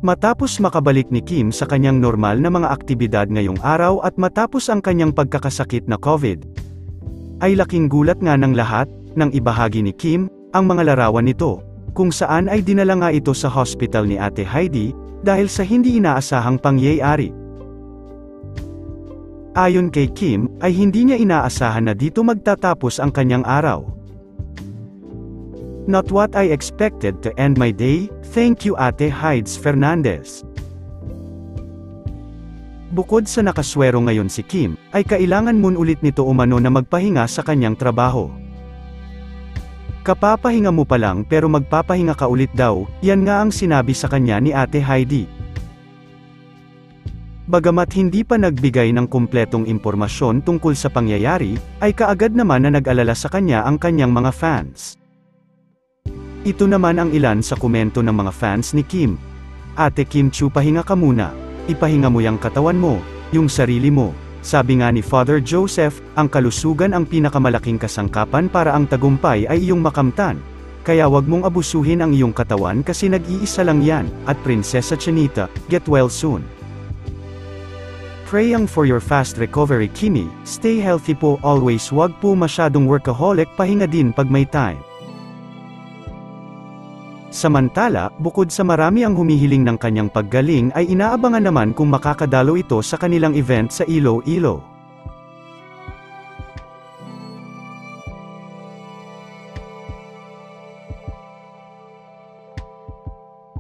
Matapos makabalik ni Kim sa kanyang normal na mga aktibidad ngayong araw at matapos ang kanyang pagkakasakit na COVID, ay laking gulat nga ng lahat, nang ibahagi ni Kim, ang mga larawan nito, kung saan ay dinala nga ito sa hospital ni Ate Heidi, dahil sa hindi inaasahang pangyayari. Ayon kay Kim, ay hindi niya inaasahan na dito magtatapos ang kanyang araw. Not what I expected to end my day, thank you Ate Heids Fernandez. Bukod sa nakaswero ngayon si Kim, ay kailangan mun ulit nito umano na magpahinga sa kanyang trabaho. Kapapahinga mo pa lang pero magpapahinga ka ulit daw, yan nga ang sinabi sa kanya ni Ate Heidi. Bagamat hindi pa nagbigay ng kumpletong impormasyon tungkol sa pangyayari, ay kaagad naman na nag-alala sa kanya ang kanyang mga fans. Ito naman ang ilan sa komento ng mga fans ni Kim. Ate Kim Chiu, pahinga ka muna. Ipahinga mo yung katawan mo, yung sarili mo. Sabi nga ni Father Joseph, ang kalusugan ang pinakamalaking kasangkapan para ang tagumpay ay iyong makamtan. Kaya wag mong abusuhin ang iyong katawan kasi nag-iisa lang yan. At Prinsesa Chinita, get well soon. Praying for your fast recovery Kimi, stay healthy po always, wag po masyadong workaholic, pahinga din pag may time. Samantala, bukod sa marami ang humihiling ng kanyang paggaling ay inaabangan naman kung makakadalo ito sa kanilang event sa Iloilo.